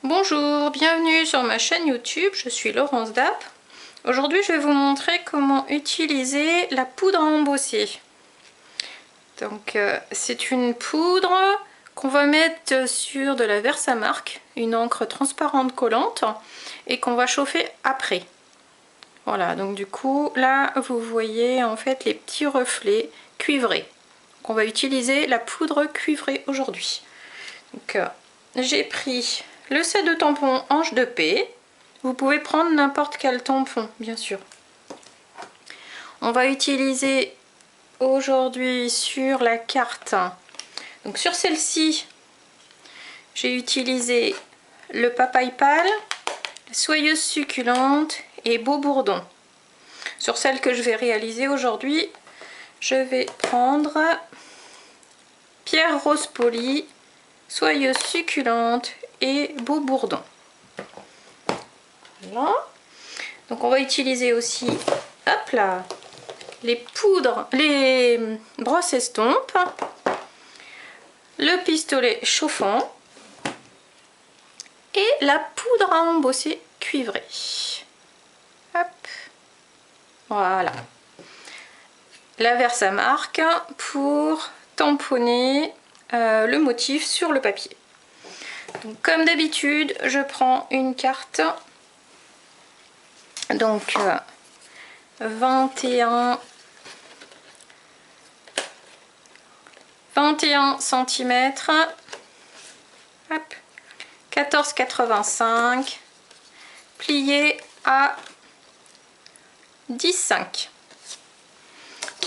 Bonjour, bienvenue sur ma chaîne YouTube, je suis Laurence Dapp. Aujourd'hui je vais vous montrer comment utiliser la poudre à embosser. Donc c'est une poudre qu'on va mettre sur de la Versamark, une encre transparente collante, et qu'on va chauffer après. Voilà, donc du coup là vous voyez en fait les petits reflets cuivrés. Donc on va utiliser la poudre cuivrée aujourd'hui. Donc j'ai pris le set de tampons Ange de paix. Vous pouvez prendre n'importe quel tampon, bien sûr. On va utiliser aujourd'hui sur la carte, donc sur celle-ci, j'ai utilisé le papaye pâle, la soyeuse succulente et beau bourdon. Sur celle que je vais réaliser aujourd'hui, je vais prendre pierre rose polie, soyeuse succulente et beau bourdon. Voilà. Donc on va utiliser aussi, hop là, les poudres, les brosses estompes, le pistolet chauffant et la poudre à embosser cuivrée. Hop. Voilà. La Versamark pour tamponner le motif sur le papier. Donc, comme d'habitude, je prends une carte. Donc 21 cm, 14,85, plié à 10,5.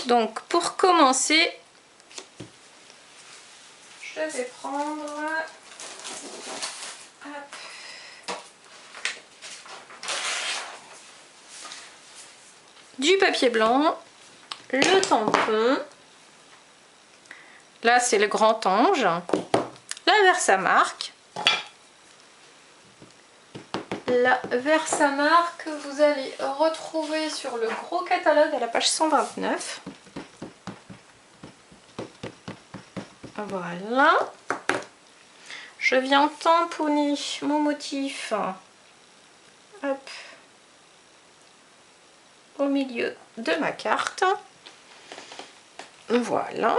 Donc pour commencer, je vais prendre du papier blanc, le tampon, là c'est le grand ange, la Versamark. La Versamark que vous allez retrouver sur le gros catalogue à la page 129. Voilà. Je viens tamponner mon motif, hop, au milieu de ma carte. Voilà.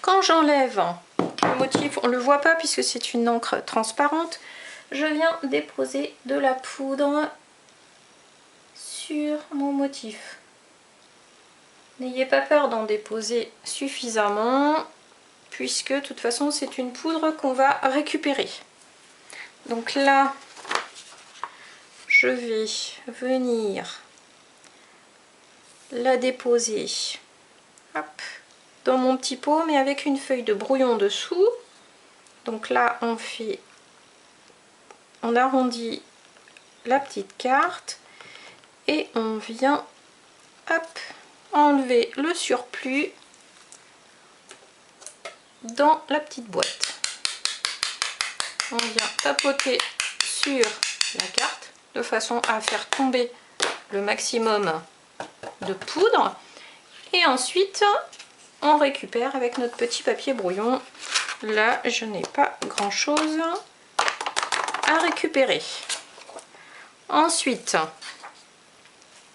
Quand j'enlève le motif, on ne le voit pas puisque c'est une encre transparente, je viens déposer de la poudre sur mon motif. N'ayez pas peur d'en déposer suffisamment puisque de toute façon c'est une poudre qu'on va récupérer. Donc là, je vais venir la déposer, hop, dans mon petit pot, mais avec une feuille de brouillon dessous. Donc là on arrondit la petite carte et on vient, hop, enlever le surplus dans la petite boîte. On vient tapoter sur la carte de façon à faire tomber le maximum de poudre, et ensuite on récupère avec notre petit papier brouillon. Là je n'ai pas grand chose à récupérer. Ensuite,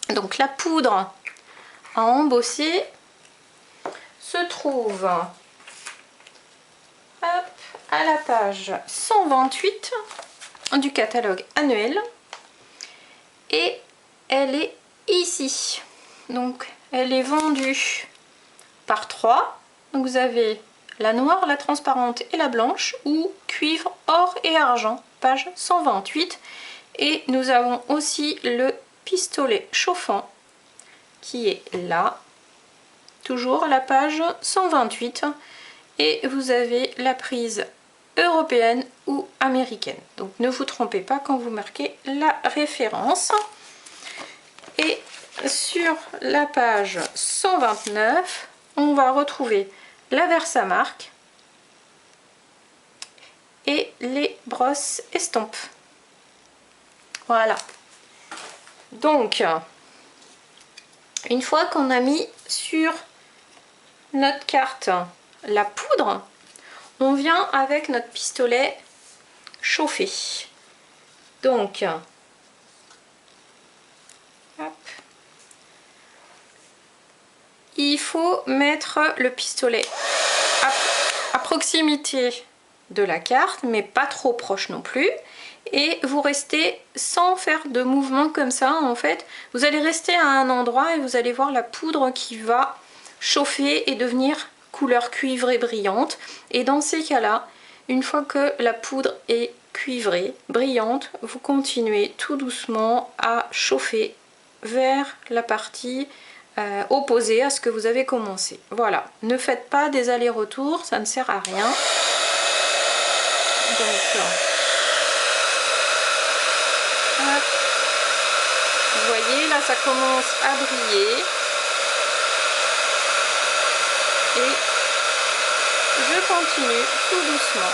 donc la poudre à embosser se trouve, hop, à la page 128 du catalogue annuel, et elle est ici. Donc elle est vendue par 3. Donc vous avez la noire, la transparente et la blanche, ou cuivre, or et argent, page 128. Et nous avons aussi le pistolet chauffant qui est là, toujours à la page 128. Et vous avez la prise européenne ou américaine. Donc ne vous trompez pas quand vous marquez la référence. Et sur la page 129, on va retrouver la Versamark et les brosses estompes. Voilà. Donc, une fois qu'on a mis sur notre carte la poudre, on vient avec notre pistolet chauffé. Donc, hop, il faut mettre le pistolet à proximité de la carte, mais pas trop proche non plus. Et vous restez sans faire de mouvement comme ça, en fait. Vous allez rester à un endroit et vous allez voir la poudre qui va chauffer et devenir couleur cuivrée brillante. Et dans ces cas-là, une fois que la poudre est cuivrée, brillante, vous continuez tout doucement à chauffer vers la partie opposée à ce que vous avez commencé. Voilà, ne faites pas des allers-retours, ça ne sert à rien. Donc, hop. Vous voyez, là ça commence à briller. Et je continue tout doucement.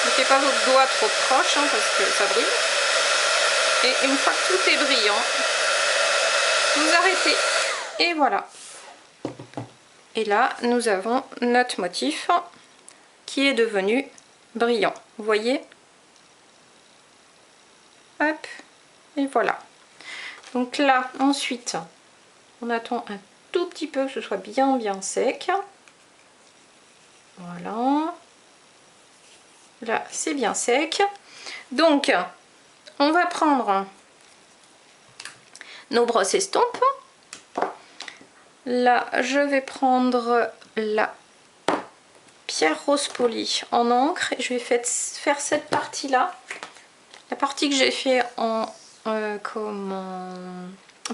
Ne mettez pas votre doigt trop proche hein, parce que ça brille. Et une fois que tout est brillant, vous arrêtez. Et voilà. Et là, nous avons notre motif qui est devenu brillant. Vous voyez? Hop. Et voilà. Donc là, ensuite, on attend un tout petit peu que ce soit bien sec. Voilà. Là, c'est bien sec. Donc, on va prendre nos brosses estampes. Là, je vais prendre la pierre rose polie en encre et je vais faire cette partie là, la partie que j'ai fait en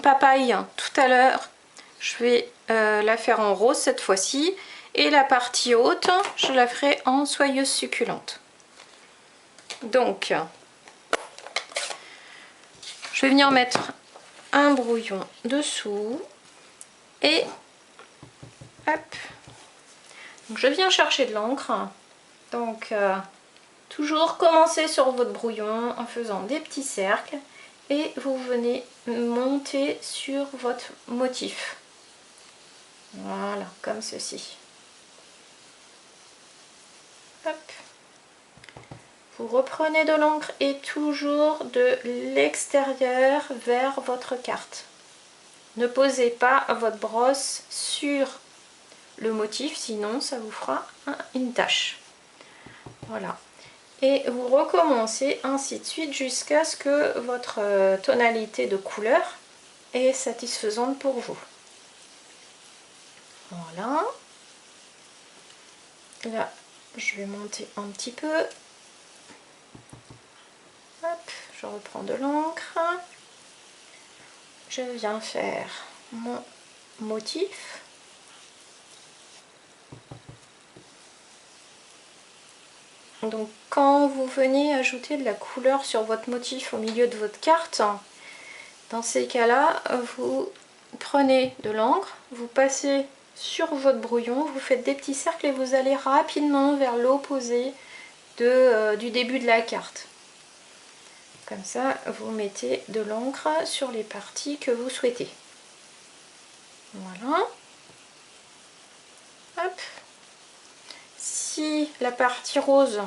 papaye tout à l'heure. Je vais la faire en rose cette fois-ci et la partie haute je la ferai en soyeuse succulente. Donc je vais venir mettre un brouillon dessous et hop. Donc je viens chercher de l'encre. Donc toujours commencer sur votre brouillon en faisant des petits cercles et vous venez monter sur votre motif. Voilà, comme ceci. Hop. Vous reprenez de l'encre et toujours de l'extérieur vers votre carte. Ne posez pas votre brosse sur le motif, sinon ça vous fera une tache. Voilà. Et vous recommencez ainsi de suite jusqu'à ce que votre tonalité de couleur est satisfaisante pour vous. Voilà. Là, je vais monter un petit peu. Hop, je reprends de l'encre. Je viens faire mon motif. Donc quand vous venez ajouter de la couleur sur votre motif au milieu de votre carte, dans ces cas-là, vous prenez de l'encre, vous passez sur votre brouillon, vous faites des petits cercles et vous allez rapidement vers l'opposé du début de la carte. Comme ça, vous mettez de l'encre sur les parties que vous souhaitez. Voilà. Hop. Si la partie rose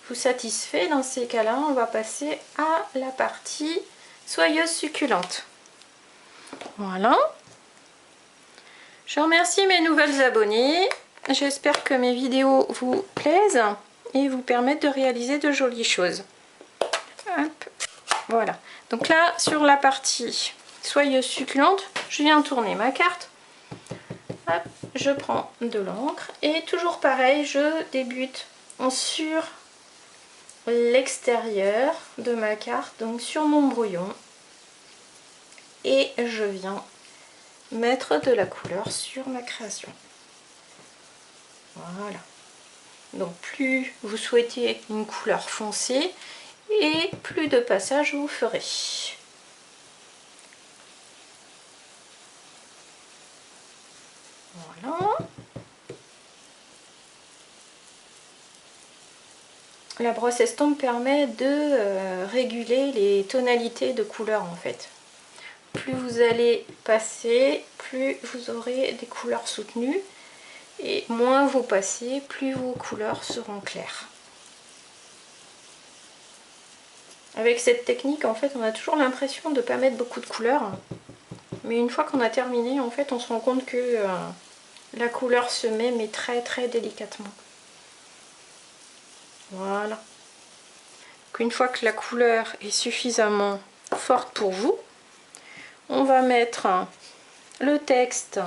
vous satisfait, dans ces cas-là, on va passer à la partie soyeuse succulente. Voilà. Je remercie mes nouvelles abonnées. J'espère que mes vidéos vous plaisent et vous permettent de réaliser de jolies choses. Hop. Voilà. Donc là, sur la partie soyeuse succulente, je viens tourner ma carte. Hop, je prends de l'encre et toujours pareil, je débute sur l'extérieur de ma carte, donc sur mon brouillon, et je viens mettre de la couleur sur ma création. Voilà. Donc plus vous souhaitez une couleur foncée et plus de passages vous ferez. Voilà. la brosse estompe permet de réguler les tonalités de couleurs en fait. Plus vous allez passer, plus vous aurez des couleurs soutenues. Et moins vous passez, plus vos couleurs seront claires. Avec cette technique, en fait, on a toujours l'impression de ne pas mettre beaucoup de couleurs. Mais une fois qu'on a terminé, en fait, on se rend compte que la couleur se met, mais très très délicatement. Voilà. Donc, une fois que la couleur est suffisamment forte pour vous, on va mettre le texte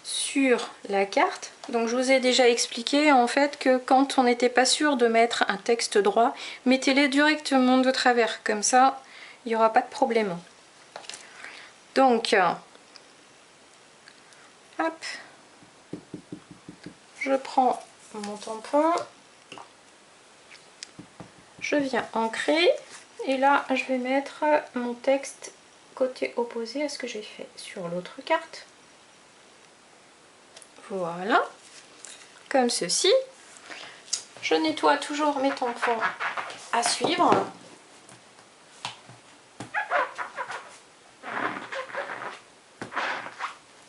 sur la carte. Donc je vous ai déjà expliqué en fait que quand on n'était pas sûr de mettre un texte droit, mettez-les directement de travers, comme ça il n'y aura pas de problème. Donc hop, je prends mon tampon, je viens ancrer et là je vais mettre mon texte côté opposé à ce que j'ai fait sur l'autre carte. Voilà, comme ceci. Je nettoie toujours mes tampons à suivre.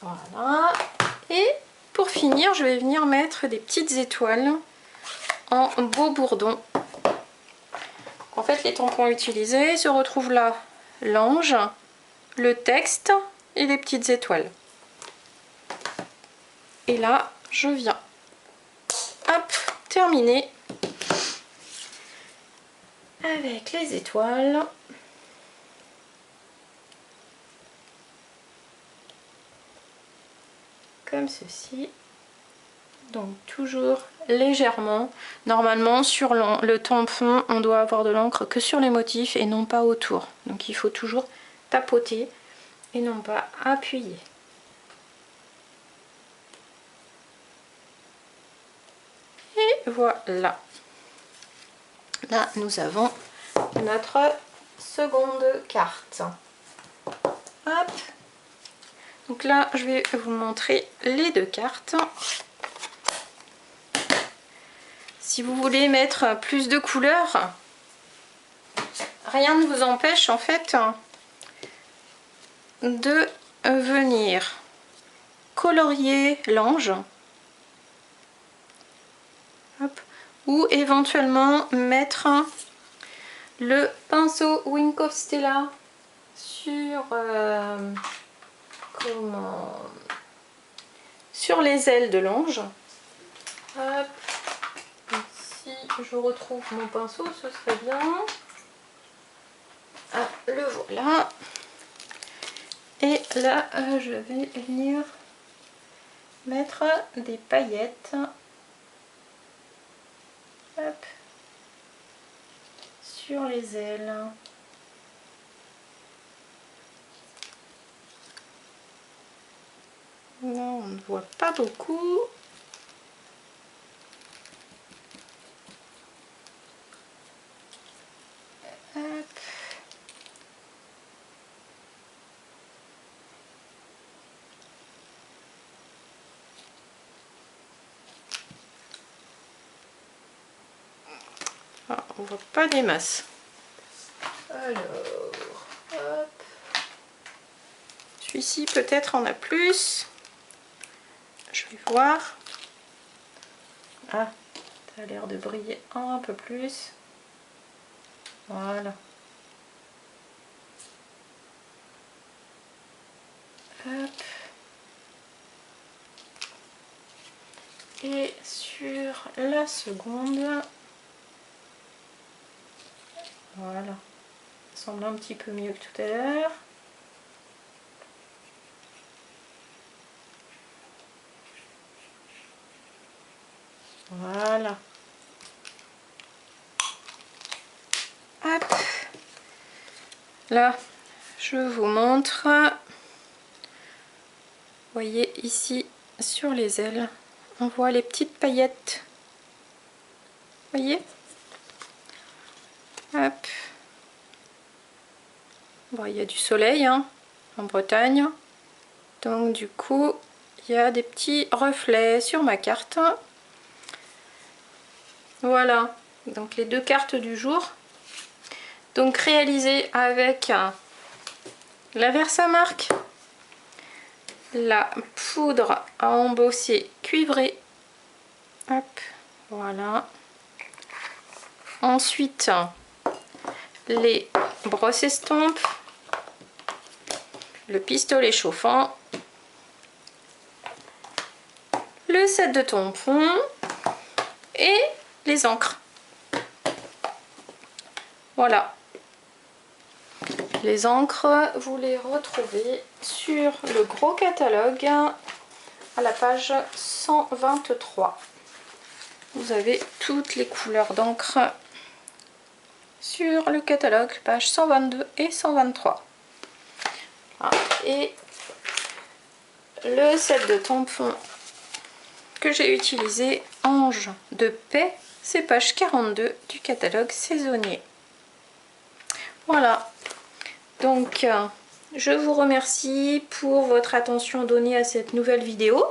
Voilà. Et pour finir, je vais venir mettre des petites étoiles en beau bourdon. En fait, les tampons utilisés se retrouvent là. L'ange, le texte et les petites étoiles. Et là, je viens, hop, terminer avec les étoiles. Comme ceci. Donc toujours légèrement. Normalement sur le tampon, on doit avoir de l'encre que sur les motifs et non pas autour. Donc il faut toujours tapoter et non pas appuyer. Et voilà. Là nous avons notre seconde carte. Hop. Donc là je vais vous montrer les deux cartes. Si vous voulez mettre plus de couleurs, rien ne vous empêche en fait de venir colorier l'ange ou éventuellement mettre le pinceau Wink of Stella sur, sur les ailes de l'ange. Si je retrouve mon pinceau, ce serait bien. Ah, le voilà. Et là, je vais venir mettre des paillettes. Hop. Sur les ailes. Non, on ne voit pas beaucoup. Ah, on voit pas des masses. Alors, hop. Celui-ci peut-être en a plus. Je vais voir. Ah, ça a l'air de briller un peu plus. Voilà. Hop. Et sur la seconde, voilà, ça semble un petit peu mieux que tout à l'heure. Voilà. Hop. Là, je vous montre. Vous voyez ici sur les ailes, on voit les petites paillettes. Vous voyez? Hop. Bon, il y a du soleil hein, en Bretagne. Donc du coup, il y a des petits reflets sur ma carte. Voilà, donc les deux cartes du jour. Donc réalisées avec la Versamark, la poudre à embosser cuivrée. Hop, voilà. Ensuite, les brosses estampes, le pistolet chauffant, le set de tampons et les encres. Voilà. Les encres, vous les retrouvez sur le gros catalogue à la page 123. Vous avez toutes les couleurs d'encre sur le catalogue, page 122 et 123. Ah, et le set de tampons que j'ai utilisé, Ange de paix, c'est page 42 du catalogue saisonnier. Voilà, donc je vous remercie pour votre attention donnée à cette nouvelle vidéo.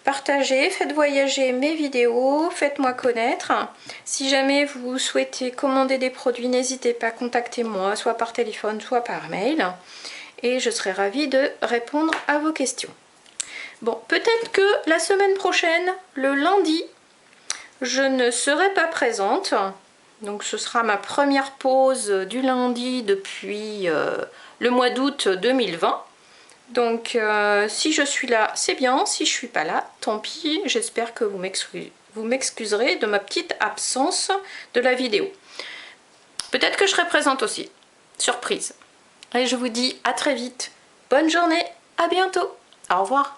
Partagez, faites voyager mes vidéos, faites-moi connaître. Si jamais vous souhaitez commander des produits, n'hésitez pas à contacter moi, soit par téléphone, soit par mail. Et je serai ravie de répondre à vos questions. Bon, peut-être que la semaine prochaine, le lundi, je ne serai pas présente. Donc ce sera ma première pause du lundi depuis le mois d'août 2020. Donc si je suis là, c'est bien. Si je suis pas là, tant pis. J'espère que vous m'excuserez de ma petite absence de la vidéo. Peut-être que je serai présente aussi. Surprise. Et je vous dis à très vite. Bonne journée. À bientôt. Au revoir.